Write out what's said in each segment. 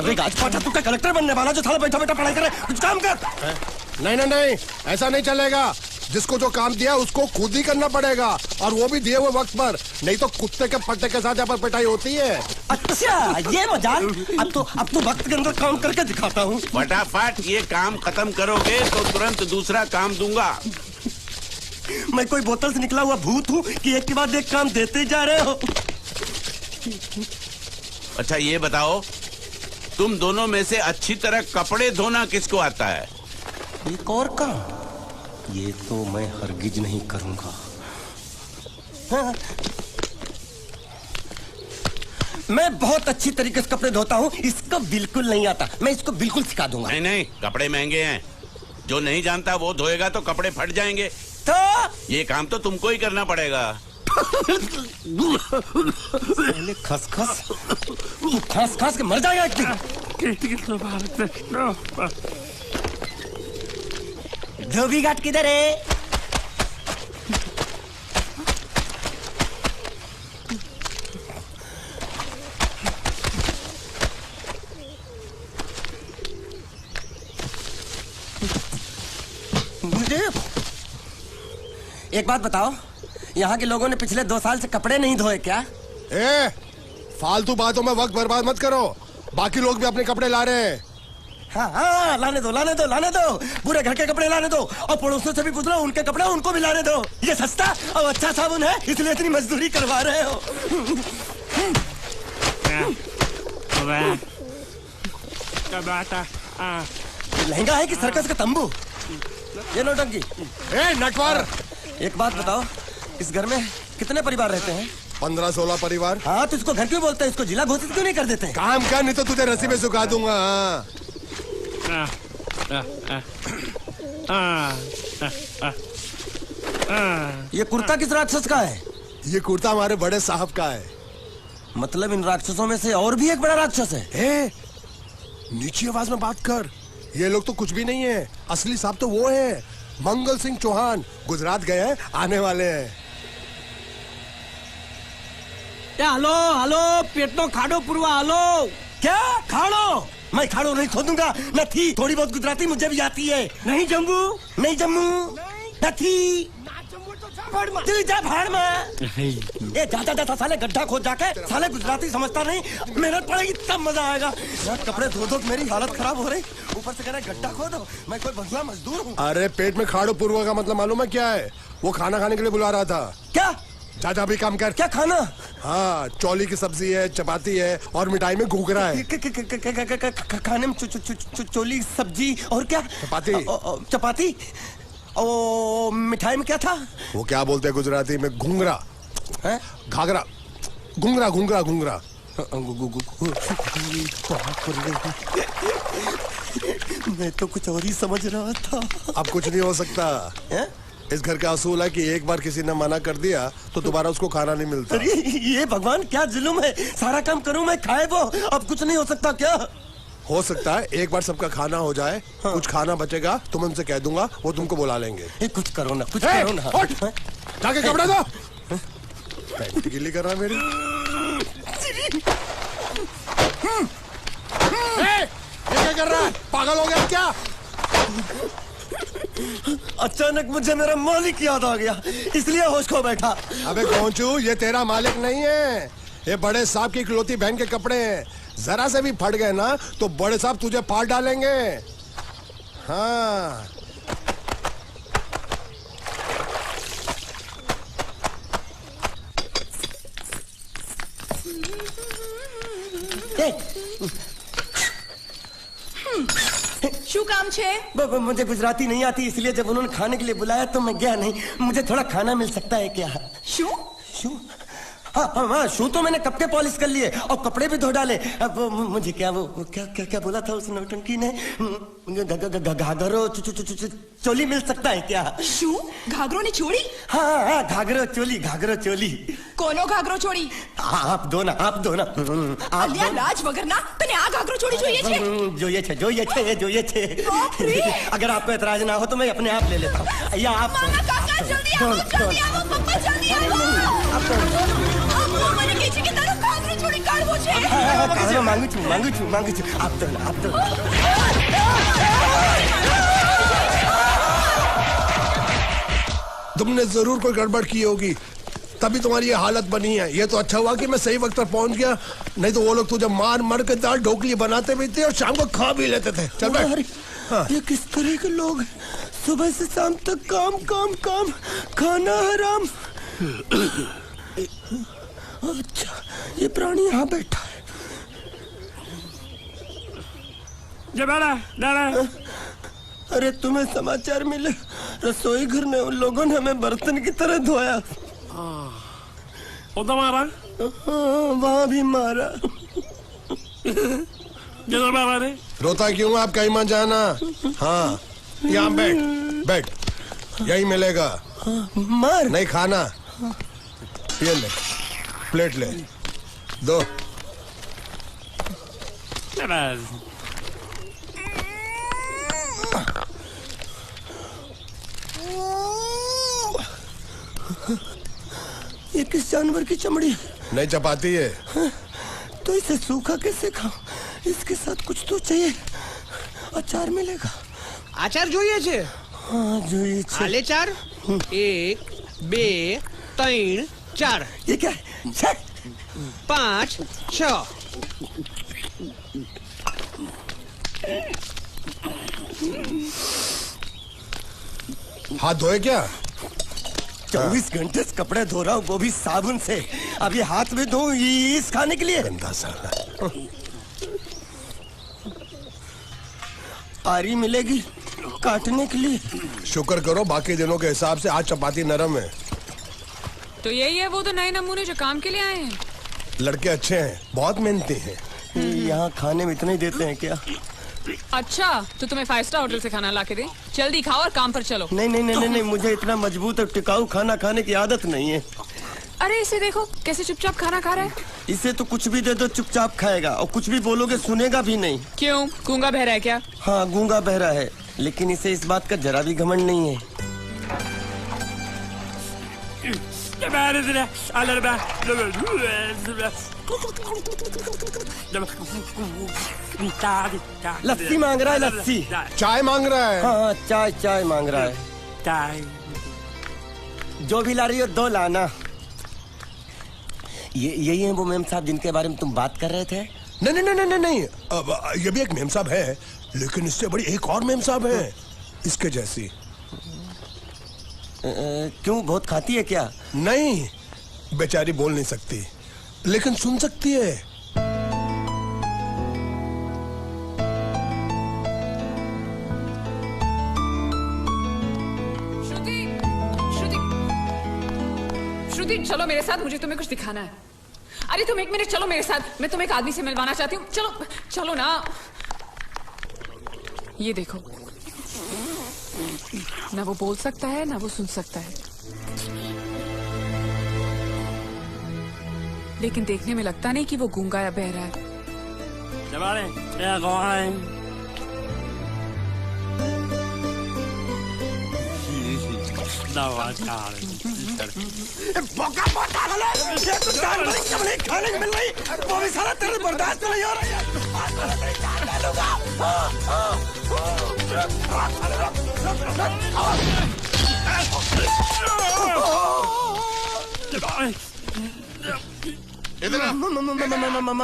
अबे गाजपाटा, तू क्या कलेक्टर बनने वाला जो साला बैठा बैठा पढ़ाई करे? कुछ काम कर। नहीं नहीं नहीं, ऐसा नहीं चलेगा। जिसको जो काम दिया उसको खुद ही करना पड़ेगा, और वो भी दिए हुए वक्त पर, नहीं तो कुत्ते के पट्टे के साथ यहाँ पर पिटाई होती है। अच्छा ये मजाक। अब तो वक्त के अंदर काम करके दिखाता हूँ। फटाफट ये काम खत्म करोगे तो तुरंत दूसरा काम दूंगा। मैं कोई बोतल से निकला हुआ भूत हूँ कि एक के बाद एक काम देते जा रहे हो? अच्छा ये बताओ, तुम दोनों में से अच्छी तरह कपड़े धोना किसको आता है? एक और काम, ये तो मैं हरगिज नहीं करूंगा। हाँ। मैं बहुत अच्छी तरीके से कपड़े धोता हूँ, इसको बिल्कुल नहीं आता। मैं इसको बिल्कुल सिखा दूंगा। नहीं नहीं, कपड़े महंगे हैं, जो नहीं जानता वो धोएगा तो कपड़े फट जाएंगे। तो ये काम तो तुमको ही करना पड़ेगा। खसखस, तू खस खस के मर जाएगा एक दिन। धोबी घाट किधर है? मुझे एक बात बताओ, यहाँ के लोगों ने पिछले 2 साल से कपड़े नहीं धोए क्या? फालतू बातों में वक्त बर्बाद मत करो। बाकी लोग भी अपने कपड़े ला रहे हैं। हाँ, लाने दो लाने दो लाने दो। पूरे घर के कपड़े लाने दो, और पड़ोसियों से भी पूछ लो, उनके कपड़े उनको भी लाने दो। ये सस्ता और अच्छा साबुन है, इसलिए इतनी मजदूरी करवा रहे हो। लहंगा है कि सर्कस का तंबू? ये नौटंकी। नटवर, एक बात बताओ, इस घर में कितने परिवार रहते हैं? 15-16 परिवार। हाँ, तो इसको घर क्यों बोलते हैं? इसको जिला घोषित क्यों नहीं कर देते? काम कर, नहीं तो तुझे रस्सी में सुखा दूंगा। ये कुर्ता किस राक्षस का है? ये कुर्ता हमारे बड़े साहब का है। मतलब इन राक्षसों में से और भी एक बड़ा राक्षस है? नीची आवाज में बात कर। ये लोग तो कुछ भी नहीं है, असली साहब तो वो है, मंगल सिंह चौहान। गुजरात गए हैं, आने वाले हैं। हालो हालो, पेटनो खाड़ो पुरवा हालो। क्या खाड़ो? मैं खाड़ो नहीं खोदूंगा। न थी, थोड़ी बहुत गुजराती मुझे भी आती है। नहीं जम्मू, नहीं जम्मू, न थी। तू जा भाड़ में। ये जाता जाता साले गड्ढा खोद जाके, साले गुजराती समझता नहीं, मेहनत पड़ेगी तब मजा आएगा। यार कपड़े धो धो मेरी हालत खराब हो रही, ऊपर से कह रहा है गड्ढा खोदो। मैं कोई बंधुआ मजदूर हूँ? अरे पेट में खाड़ो पूर्वा का मतलब मालूम है क्या है? वो खाना खाने के लिए बुला रहा था। क्या? जा भी काम कर। क्या खाना? हाँ, चौली की सब्जी है, चपाती है, और मिठाई में घूघरा है। खाने में चोली सब्जी और क्या? चपाती। चपाती। ओ मिठाई में क्या था? वो क्या बोलते हैं गुजराती में? घूंघरा। घाघरा। घूंघरा घूंघरा घूंघरा। मैं तो कुछ और ही समझ रहा था। अब कुछ नहीं हो सकता है? इस घर का असूल है कि एक बार किसी ने मना कर दिया तो दोबारा उसको खाना नहीं मिलता। अरे ये भगवान क्या जुल्म है, सारा काम करूं मैं, खाए वो। अब कुछ नहीं हो सकता क्या? हो सकता है एक बार सबका खाना हो जाए। हाँ। कुछ खाना बचेगा तो मैं उनसे कह दूंगा, वो तुमको बुला लेंगे। कुछ करो ना, कुछ करो ना। जाके कपड़े दो। पैंट गीली कर रहा है मेरी। ये क्या कर रहा है? पागल हो गया क्या? अचानक मुझे मेरा मालिक याद आ गया, इसलिए होश खो बैठा। अबे कौनचू, ये तेरा मालिक नहीं है, ये बड़े साहब की इकलौती बहन के कपड़े हैं। जरा से भी फट गए ना तो बड़े साहब तुझे फाड़ डालेंगे। हाँ। શું કામ છે? मुझे गुजराती नहीं आती, इसलिए जब उन्होंने खाने के लिए बुलाया तो मैं गया नहीं। मुझे थोड़ा खाना मिल सकता है क्या? શું? शू? हाँ, शू तो मैंने कब के पॉलिश कर लिए और कपड़े भी धो डाले। अब मुझे क्या क्या बोला था उस नौटंकी ने? घाघरो चोली मिल सकता है क्या? શું? ઘાઘરો ને ચોળી? हाँ, घाघरो चोली। કોનો ઘાઘરો ચોળી? आप दो ना। અલ્યા લાજ વગરના, તને આ ઘાઘરો ચોળી જોઈએ છે? જોઈએ છે। अगर आपको एतराज ना हो तो मैं अपने आप ले लेता हूँ। या आप મામા કાકા જલ્દી આવો, પપ્પા જલ્દી આવો। મને કહે છે કે તારો ઘાઘરો ચોળી કાઢવો मुझे। मांगू छू आप तो तुमने जरूर कोई गड़बड़ की होगी, तभी तुम्हारी ये हालत बनी है। ये तो अच्छा हुआ कि मैं सही वक्त पर पहुंच गया, नहीं तो वो लोग तुझे मार के दाल ढोकली बनाते भी थे और शाम को खा भी लेते थे। चल बैठ। हाँ। ये किस तरह के लोग हैं? सुबह से शाम तक काम काम काम, खाना हराम। अच्छा, ये प्राणी यहाँ बैठा है। अरे तुम्हें समाचार मिले? रसोई घर में उन लोगों ने हमें बर्तन की तरह धोया। मारा? वहाँ भी मारा। रोता क्यों? आप कहीं मत जाना। हाँ, यहाँ बैठ, यही मिलेगा। मार नहीं खाना, ये ले, प्लेट ले, दो। ये किस जानवर की चमड़ी है? नहीं चपाती है। तो इसे सूखा कैसे खाऊं? इसके साथ कुछ तो चाहिए। अचार मिलेगा? आचार જોઈએ છે? हाँ જોઈએ છે। આલે ચાર 1 2 3 4 ये क्या है? 5 6 हाथ धोए क्या? 24 घंटे से कपड़े धो रहा हूँ, वो भी साबुन से। अब ये हाथ में धो इस खाने के लिए? गंदा साला। आरी मिलेगी काटने के लिए? शुक्र करो बाकी दिनों के हिसाब से आज चपाती नरम है। तो यही है वो तो नए नमूने जो काम के लिए आए हैं। लड़के अच्छे हैं, बहुत मेहनती हैं। यहाँ खाने में इतना ही देते हैं क्या? अच्छा, तो तुम्हें 5 स्टार होटल से खाना लाके दे। जल्दी खाओ और काम पर चलो। नहीं, मुझे इतना मजबूत और टिकाऊ खाना खाने की आदत नहीं है। अरे इसे देखो कैसे चुपचाप खाना खा रहा है। इसे तो कुछ भी दे दो चुपचाप खाएगा, और कुछ भी बोलोगे सुनेगा भी नहीं। क्यों, गूंगा बहरा है क्या? हाँ, गूंगा बहरा है, लेकिन इसे इस बात का जरा भी घमंड नहीं है। लस्सी मांग रहा है, लस्सी। चाय मांग रहा है। हाँ, चाय मांग रहा है। चाय जो भी ला रही हो 2 लाना। यही है वो मेम साहब जिनके बारे में तुम बात कर रहे थे? नहीं। अब ये भी एक मेम साहब है, लेकिन इससे बड़ी एक और मेम साहब है, इसके जैसी। क्यों, बहुत खाती है क्या? नहीं, बेचारी बोल नहीं सकती, लेकिन सुन सकती है। श्रुति, चलो मेरे साथ, मुझे तुम्हें कुछ दिखाना है। अरे तुम 1 मिनट चलो मेरे साथ, मैं तुम्हें एक आदमी से मिलवाना चाहती हूँ। चलो ना। ये देखो, ना वो बोल सकता है ना वो सुन सकता है, लेकिन देखने में लगता नहीं कि वो गूंगा या बहरा है। खाने को मिल रही, वो भी सारा तेरे बर्दाश्त नहीं हो रहा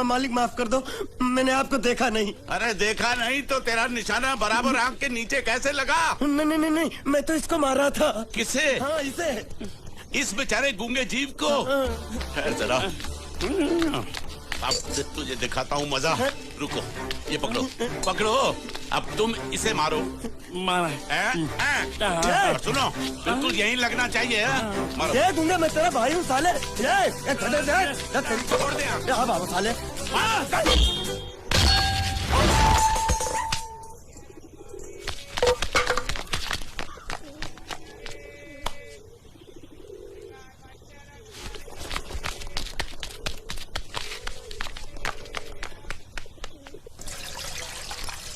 मालिक माफ कर दो, मैंने आपको देखा नहीं। अरे देखा नहीं तो तेरा निशाना बराबर आंख के नीचे कैसे लगा? नहीं, मैं तो इसको मार रहा था। किसे? हाँ, इसे। इस बेचारे गूंगे जीव को? ठहर जरा, अब तुझे दिखाता हूँ मजा। रुको, ये पकड़ो। अब तुम इसे मारो। सुनो, बिल्कुल यहीं लगना चाहिए। मारो। ये गूंगा, मैं तेरा भाई हूँ साले। छोड़ दे। हाँ बाबा साले।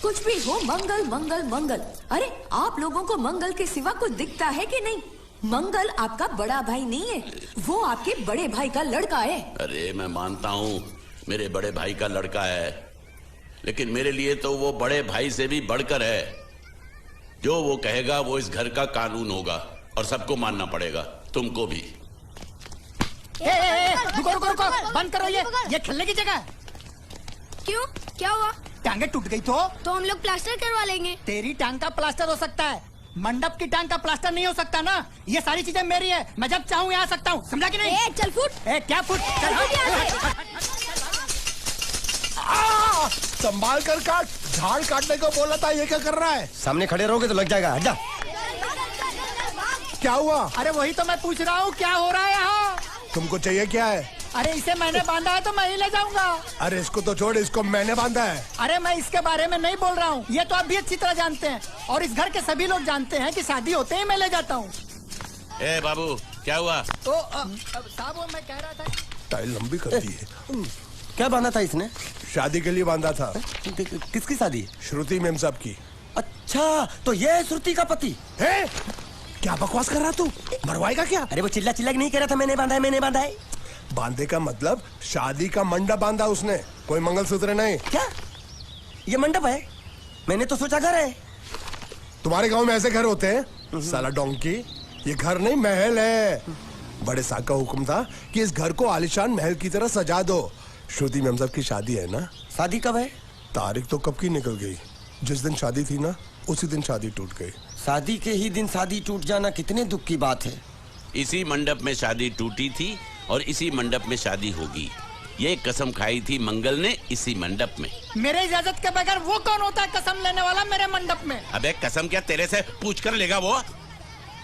कुछ भी हो, मंगल मंगल मंगल। अरे आप लोगों को मंगल के सिवा कुछ दिखता है कि नहीं? मंगल आपका बड़ा भाई नहीं है, वो आपके बड़े भाई का लड़का है। अरे मैं मानता हूँ, मेरे बड़े भाई का लड़का है, लेकिन मेरे लिए तो वो बड़े भाई से भी बढ़कर है। जो वो कहेगा वो इस घर का कानून होगा और सबको मानना पड़ेगा, तुमको भी। रुको रुको रुको, बंद करो ये खेलने की जगह है। क्यों, क्या हुआ? टांगे टूट गई तो हम लोग प्लास्टर करवा लेंगे। तेरी टांग का प्लास्टर हो सकता है, मंडप की टांग का प्लास्टर नहीं हो सकता ना। ये सारी चीजें मेरी है, मैं जब चाहूँ यहाँ आ सकता हूँ, समझा कि नहीं? चल फुट। क्या फुट? चल संभाल कर काट, झाड़ काटने को बोला था, ये क्या कर रहा है? सामने खड़े रहोगे तो लग जाएगा, हट जा। क्या हुआ? अरे वही तो मैं पूछ रहा हूँ, क्या हो रहा है यहाँ? तुमको चाहिए क्या है? अरे इसे मैंने बांधा है तो मैं ही ले जाऊंगा। अरे इसको तो छोड़, इसको मैंने बांधा है। अरे मैं इसके बारे में नहीं बोल रहा हूँ, ये तो आप भी अच्छी तरह जानते हैं और इस घर के सभी लोग जानते हैं कि शादी होते ही मैं ले जाता हूँ। ए बाबू, क्या हुआ? तो साहब वो मैं कह रहा था। टाइल लंबी कर दी है। क्या बांधा था इसने? शादी के लिए बांधा था। किसकी शादी? श्रुति मेम साहब की। अच्छा, तो ये है श्रुति का पति है? क्या बकवास कर रहा तू? मरवाएगा क्या? अरे वो चिल्ला चिल्ला के नहीं कह रहा था मैंने बांधा है, मैंने बांधा है। बांधे का मतलब शादी का मंडप बांधा उसने, कोई मंगलसूत्र नहीं। क्या ये मंडप है? मैंने तो सोचा घर है। तुम्हारे गांव में ऐसे घर होते हैं? साला डोंकी, ये घर नहीं महल है। बड़े साहब का हुक्म था कि इस घर को आलीशान महल की तरह सजा दो। श्रुति मेम साहब की शादी है ना? शादी कब है? तारीख तो कब की निकल गई, जिस दिन शादी थी ना उसी दिन शादी टूट गई। शादी के ही दिन शादी टूट जाना कितने दुख की बात है। इसी मंडप में शादी टूटी थी और इसी मंडप में शादी होगी। ये कसम खाई थी मंगल ने इसी मंडप में। मेरे इजाजत के बगैर वो कौन होता है कसम लेने वाला मेरे मंडप में? अबे कसम क्या तेरे से पूछ कर लेगा वो?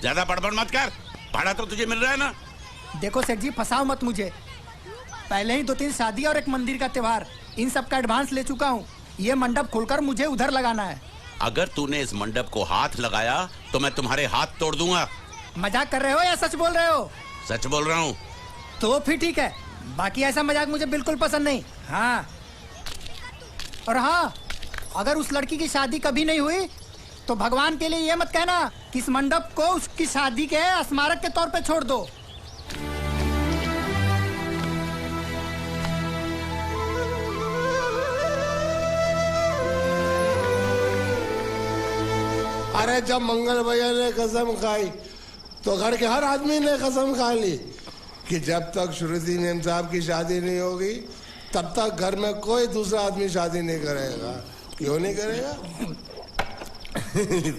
ज्यादा बड़बड़ मत कर, भाड़ा तो तुझे मिल रहा है ना। देखो सेठ जी, फंसाओ मत मुझे। पहले ही 2-3 शादी और एक मंदिर का त्योहार, इन सब का एडवांस ले चुका हूँ। ये मंडप खोलकर मुझे उधर लगाना है। अगर तूने इस मंडप को हाथ लगाया तो मैं तुम्हारे हाथ तोड़ दूंगा। मजाक कर रहे हो या सच बोल रहे हो? सच बोल रहा हूँ। तो फिर ठीक है, बाकी ऐसा मजाक मुझे बिल्कुल पसंद नहीं। हाँ, और हाँ, अगर उस लड़की की शादी कभी नहीं हुई तो भगवान के लिए ये मत कहना कि इस मंडप को उसकी शादी के स्मारक के तौर पे छोड़ दो। अरे जब मंगल भैया ने कसम खाई तो घर के हर आदमी ने कसम खा ली कि जब तक श्रुति मेम साहब की शादी नहीं होगी तब तक घर में कोई दूसरा आदमी शादी नहीं करेगा। क्यों नहीं करेगा?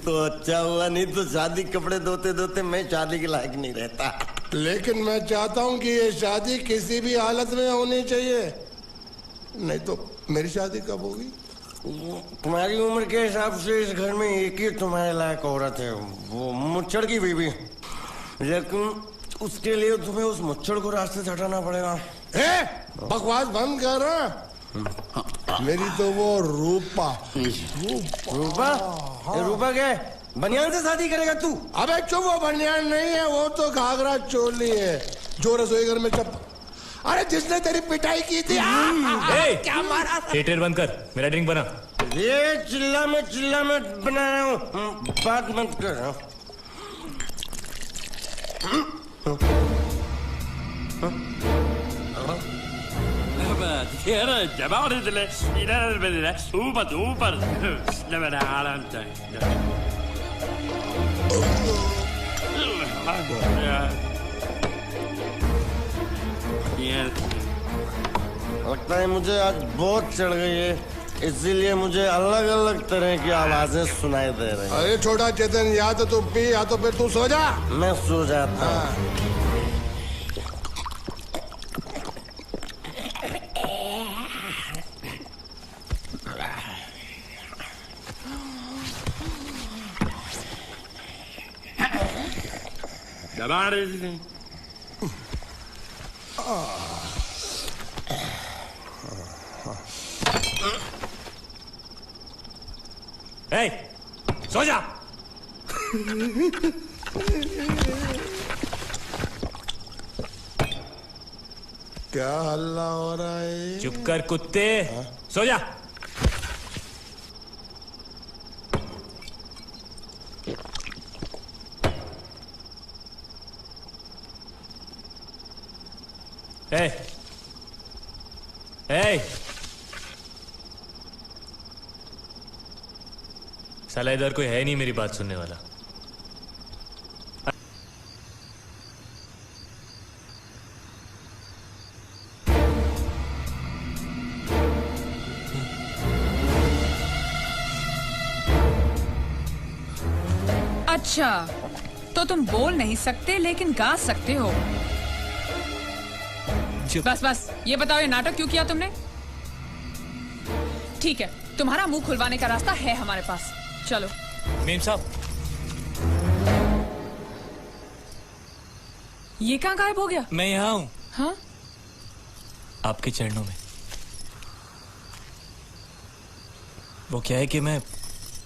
तो अच्छा हुआ, नहीं तो शादी कपड़े धोते धोते मैं शादी के लायक नहीं रहता। लेकिन मैं चाहता हूँ कि ये शादी किसी भी हालत में होनी चाहिए, नहीं तो मेरी शादी कब होगी? तुम्हारी उम्र के हिसाब से इस घर में एक ही तुम्हारे लायक औरत है, वो मुच्छड़ की बीवी। लेकिन उसके लिए तुम्हें उस मुच्छड़ को रास्ते से हटाना पड़ेगा। बकवास बंद कर। मेरी तो वो रूपा। रूपा? रूपा क्या है? बनियान से शादी करेगा तू? अबे चुप, वो बनियान नहीं है, वो तो घाघरा चोली है जो रसोई घर में चप। अरे जिसने तेरी पिटाई की थी। क्या मारा? थिएटर बंद कर, मेरा ड्रिंक बना। ये चिल्ला मत बना रहा हूँ, बात मत कर। लगता है मुझे आज बहुत चढ़ गई है, इसीलिए मुझे अलग अलग तरह की आवाजें सुनाई दे रही हैं। अरे छोटा चेतन, या तो तू पी या तो फिर तू सो जा। मैं सो जाता हूँ। सो जा। क्या हल्ला हो रहा है? चुप कर कुत्ते, सो जा। ए, साला इधर कोई है नहीं मेरी बात सुनने वाला। अच्छा, तो तुम बोल नहीं सकते लेकिन गा सकते हो। बस बस ये बताओ, ये नाटक क्यों किया तुमने? ठीक है, तुम्हारा मुंह खुलवाने का रास्ता है हमारे पास, चलो। मेम साहब, ये कहाँ गायब हो गया? मैं यहाँ हूँ। हाँ? आपके चरणों में। वो क्या है कि मैं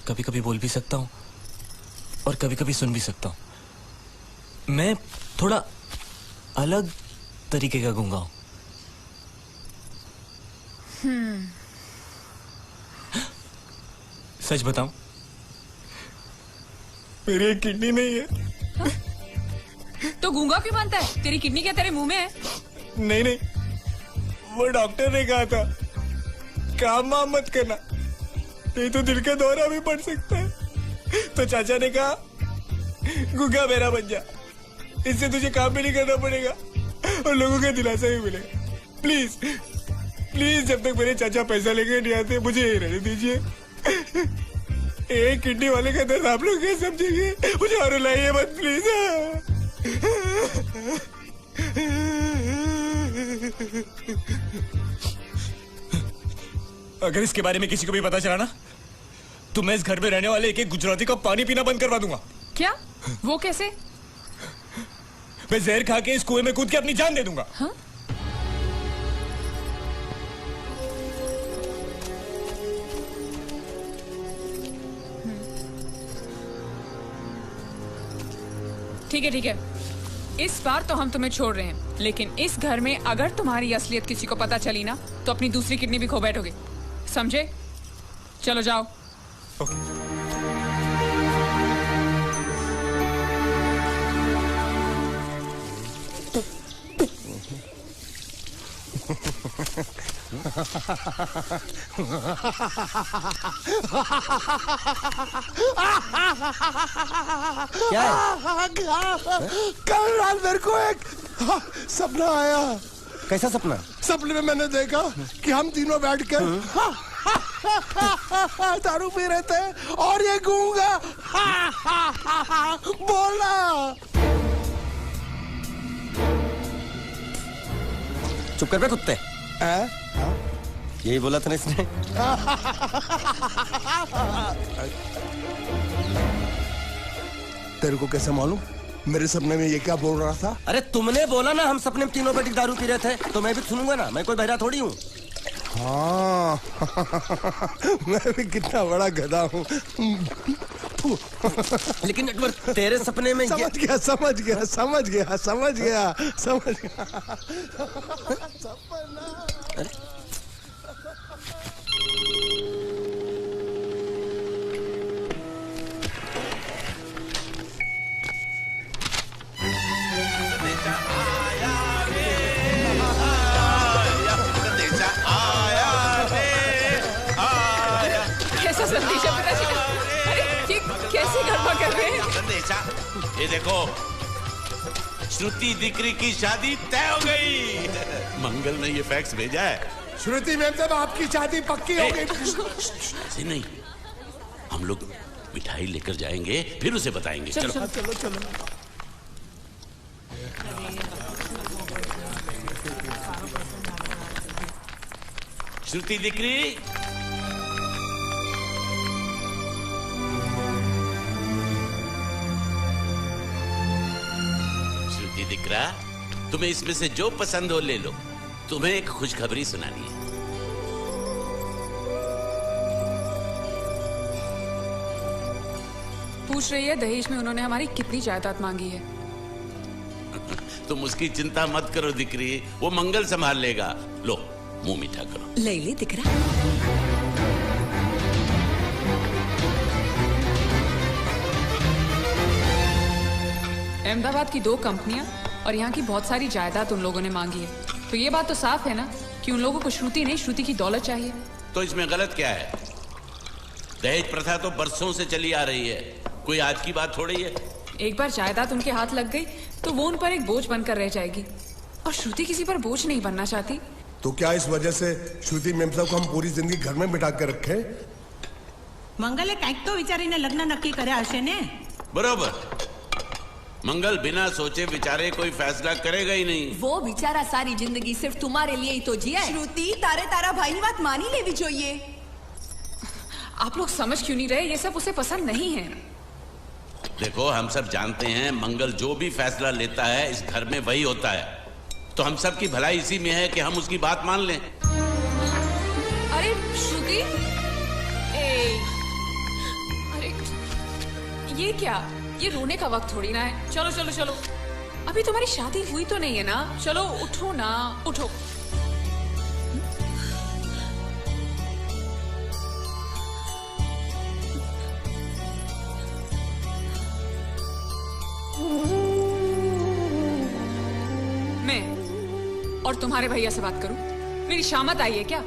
कभी कभी बोल भी सकता हूँ और कभी कभी सुन भी सकता हूँ। मैं थोड़ा अलग तरीके का गूंगा हूँ। सच बताऊं, मेरी एक किडनी नहीं है। तो गूंगा क्यों बनता है? तेरी किडनी क्या तेरे मुंह में है? नहीं नहीं, वो डॉक्टर ने कहा था काम वाम मत करना, नहीं तो दिल का दौरा भी पड़ सकता है। तो चाचा ने कहा गूंगा मेरा बन जा, इससे तुझे काम भी नहीं करना पड़ेगा और लोगों का दिलासा भी मिलेगा। प्लीज प्लीज, जब तक मेरे चाचा पैसा लेके नहीं आते मुझे यही रहने दीजिए। एक किडनी वाले का दर्द आप लोग क्या समझेंगे? मुझे और रुलाइए मत प्लीज। अगर इसके बारे में किसी को भी पता चला ना, तो मैं इस घर में रहने वाले एक एक गुजराती का पानी पीना बंद करवा दूंगा। क्या? वो कैसे? मैं जहर खा के इस कुएं में कूद के अपनी जान दे दूंगा। हाँ? ठीक है ठीक है, इस बार तो हम तुम्हें छोड़ रहे हैं, लेकिन इस घर में अगर तुम्हारी असलियत किसी को पता चली ना, तो अपनी दूसरी किडनी भी खो बैठोगे, समझे? चलो जाओ। क्या है? कल रात मेरे को एक सपना आया। कैसा सपना? सपने में मैंने देखा कि हम तीनों बैठ कर दारू पी रहे थे और ये गूंगा बोला। चुप कर बे कुत्ते। यही बोला था ना इसने। तेरे को कैसे मालूम मेरे सपने में ये क्या बोल रहा था? अरे तुमने बोला ना हम सपने में तीनों बैठ दारू पी रहे थे, तो मैं भी सुनूंगा ना, मैं कोई बहरा थोड़ी हूँ। हाँ मैं भी कितना बड़ा गधा हूँ। लेकिन अकबर तेरे सपने में समझ गया समझ गया समझ गया समझ गया समझ गया। कैसा संदेशा पता चला? अरे ये कैसे गड़बड़ कर रहे हैं? संदेशा, ये देखो, श्रुति दिकरी की शादी तय हो गई। मंगल ने ये फैक्स भेजा है। श्रुति मैम साहब आपकी शादी पक्की हो गई। ऐसे नहीं, हम लोग मिठाई लेकर जाएंगे फिर उसे बताएंगे। चलो चलो चलो चलो। श्रुति दिकरी, श्रुति दिकरा, तुम्हें इसमें से जो पसंद हो ले लो। तुम्हें एक खुशखबरी सुनानी है। पूछ रही है दहेज में उन्होंने हमारी कितनी जायदाद मांगी है। तुम उसकी चिंता मत करो दिकरी, वो मंगल संभाल लेगा। लो मुंह मीठा करो। ले ले दिख रहा। अहमदाबाद की 2 कंपनियां और यहाँ की बहुत सारी जायदाद उन लोगों ने मांगी है, तो ये बात तो साफ है ना कि उन लोगों को श्रुति नहीं, श्रुति की दौलत चाहिए। तो इसमें गलत क्या है? दहेज प्रथा तो बरसों से चली आ रही है, कोई आज की बात थोड़ी है। एक बार जायदाद उनके हाथ लग गई तो वो उन पर एक बोझ बनकर रह जाएगी, और श्रुति किसी पर बोझ नहीं बनना चाहती। तो क्या इस वजह से श्रुति मेम साहब को हम पूरी जिंदगी घर में बिठा के रखे? મંગલે કંઈક તો વિચારીને લગ્ન નક્કી કર્યા હશે ને? बरोबर, मंगल बिना सोचे विचारे कोई फैसला करेगा ही नहीं। वो बेचारा सारी जिंदगी सिर्फ तुम्हारे लिए ही तो जिया है। श्रुति तारे तारा भाई ની વાત માની લેવી જોઈએ। आप लोग समझ क्यों नहीं रहे? ये सब उसे पसंद नहीं है। देखो, हम सब जानते हैं मंगल जो भी फैसला लेता है इस घर में वही होता है, तो हम सब की भलाई इसी में है कि हम उसकी बात मान लें। अरे श्रुति, अरे ये क्या? ये रोने का वक्त थोड़ी ना है। चलो चलो चलो, अभी तुम्हारी शादी हुई तो नहीं है ना? चलो उठो ना, उठो। मैं और तुम्हारे भैया से बात करूं? मेरी शामत आई है क्या?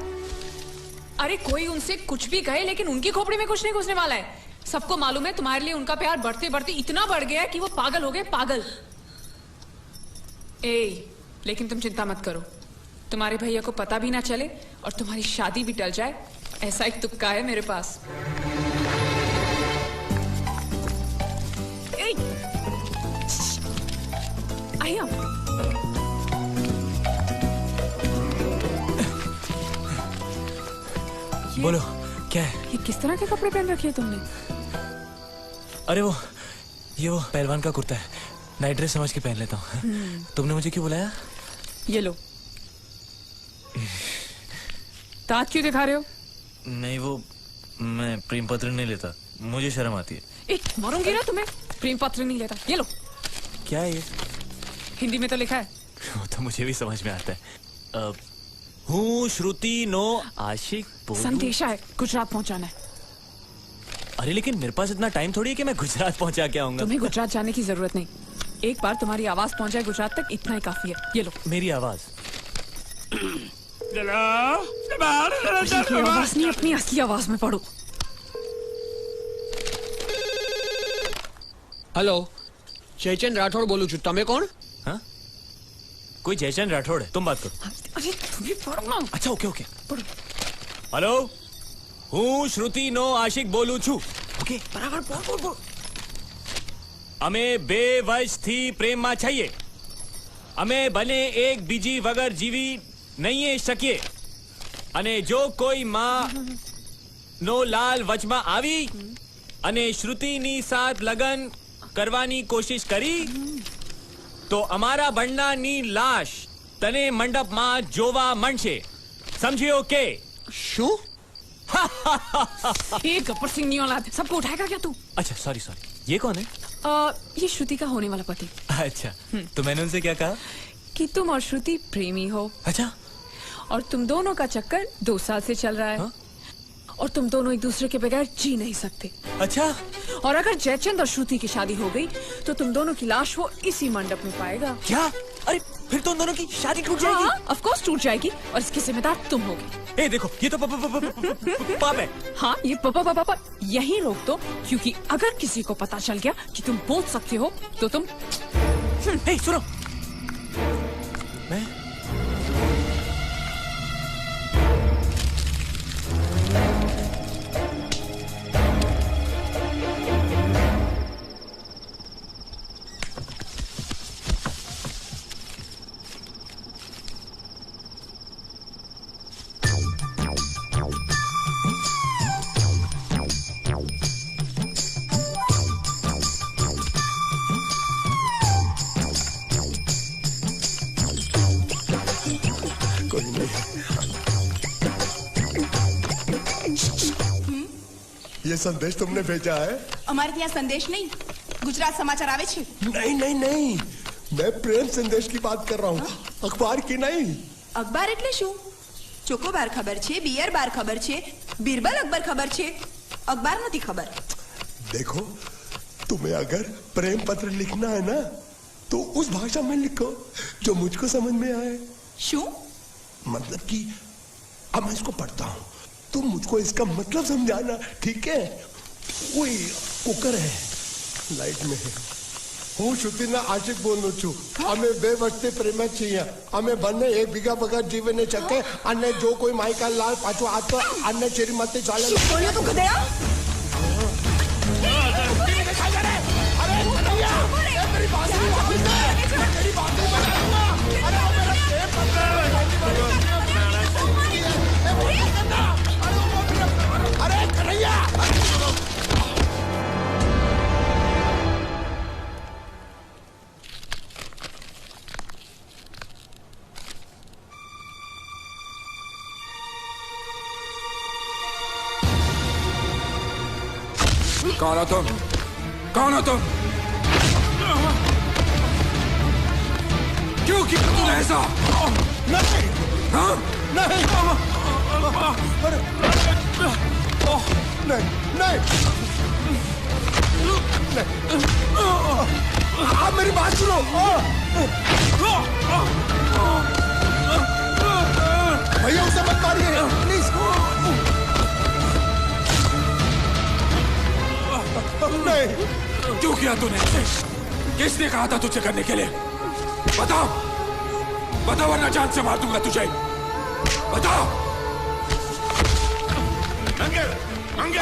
अरे कोई उनसे कुछ भी कहे, लेकिन उनकी खोपड़ी में कुछ नहीं घुसने वाला है। सबको मालूम है तुम्हारे लिए उनका प्यार बढ़ते बढ़ते इतना बढ़ गया है कि वो पागल हो गए, पागल। लेकिन तुम चिंता मत करो, तुम्हारे भैया को पता भी ना चले और तुम्हारी शादी भी टल जाए, ऐसा एक तुक्का है मेरे पास। आया। बोलो क्या है? ये किस तरह के कपड़े पहन रखे हैं तुमने? अरे वो पहलवान का कुर्ता है, नाइट ड्रेस समझ के पहन लेता हूँ। तुमने मुझे क्यों बुलाया? ये लो। दांत क्यों दिखा रहे हो? नहीं, वो मैं प्रेम पत्र नहीं लेता, मुझे शर्म आती है। मारूंगी ना तुम्हें। प्रेम पत्र नहीं लेता, ये लो। क्या है ये? हिंदी में तो लिखा है। वो तो मुझे भी समझ में आता है। हूँ श्रुति नो आशिक बोलूं। संदेशा है, गुजरात पहुंचाना है। अरे लेकिन मेरे पास इतना टाइम थोड़ी है कि मैं गुजरात पहुंचा के आऊंगा। तुम्हें गुजरात जाने की जरूरत नहीं, एक बार तुम्हारी आवाज पहुंच जाए गुजरात तक, इतना ही काफी है। ये लो। मेरी आवाज? आवाज नहीं, अपनी असली आवाज में पढ़ो। हेलो, जयचंद राठौड़ बोलू छू, तमे कौन? हाँ? कोई जयचंद राठौड़ है, तुम बात करो। अरे तुम भी पढ़ो ना। अच्छा ओके ओके पढ़ो। हेलो, हूँ श्रुति नो आशिक बोलू छू। ओके बराबर बोल बोल बोल। અમે બે વર્ષથી પ્રેમમાં છીએ, અમે ભલે એક બીજી વગર જીવી નહીં શકીએ, અને જો કોઈ માં નો લાલ વચમાં આવી અને શ્રુતિની સાથ લગન કરવાની કોશિશ કરી તો અમારા બંડાની લાશ તને મંડપમાં જોવા મળશે, સમજ્યો કે? શું? ये गब्बर सिंह नहीं औलाद, सबको उठाएगा क्या तू? अच्छा सॉरी सॉरी, ये कौन है? ये श्रुति का होने वाला पति। अच्छा, तो मैंने उनसे क्या कहा? कि तुम और श्रुति प्रेमी हो। अच्छा, और तुम दोनों का चक्कर 2 साल से चल रहा है। हा? और तुम दोनों एक दूसरे के बगैर जी नहीं सकते। अच्छा, और अगर जयचंद और श्रुति की शादी हो गई तो तुम दोनों की लाश वो इसी मंडप में पाएगा। क्या? अरे फिर तो उन दोनों की शादी टूट जाएगी। हाँ, ऑफ कोर्स टूट जाएगी, और इसके जिम्मेदार तुम होगे। देखो, ये तो पाप है। हाँ, ये पापा यही रोक दो, क्योंकि अगर किसी को पता चल गया कि तुम बोल सकते हो तो तुम। सुनो, मैं ये संदेश तुमने भेजा है? અમારે ત્યાં સંદેશ નહીં, ગુજરાત સમાચાર આવે છે। नहीं नहीं नहीं, मैं प्रेम संदेश की बात कर रहा हूँ, अखबार की नहीं। અખબાર એટલે શું? ચોકોબાર ખબર છે, બિયર બાર ખબર છે, બીરબલ અકબર ખબર છે, અખબાર નથી ખબર। देखो, तुम्हें अगर प्रेम पत्र लिखना है ना तो उस भाषा में लिखो जो मुझको समझ में आए। શું? मतलब कि अब मैं इसको पढ़ता हूँ, तुम मुझको इसका मतलब समझाना, ठीक है? कोई कुकर है लाइट में है। હું શ્રુતિના આશિક બોલું છું. અમે 2 વર્ષથી પ્રેમ છીએ. અમે બંને એકબીજા વગર જીવી ન શકે અને જો કોઈ માઈકા લાલ પાછો આ તો આને શ્રીમતી ચાલે. બોલ્યો તું ગધેડા? અરે કનૈયા, એ मेरी बात मेरी बात बनाऊंगा. अरे वो मेरा प्रेम पत्र. अरे कन्हैया, कौन हो तुम? कौन हो तुम? क्यों किया तूने ऐसा? नहीं, हाँ? नहीं, अरे नहीं, आप मेरी बात सुनो. भैया उसे मत मारिए प्लीज. नहीं. क्यों किया तूने ऐसे? किसने कहा था तुझे करने के लिए? बताओ, बताओ वरना जान से मार दूंगा तुझे. बताओ.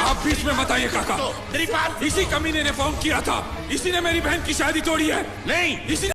आप बीच में बताइए काका. इसी कमीने ने फोन किया था. इसी ने मेरी बहन की शादी तोड़ी है. नहीं, इसी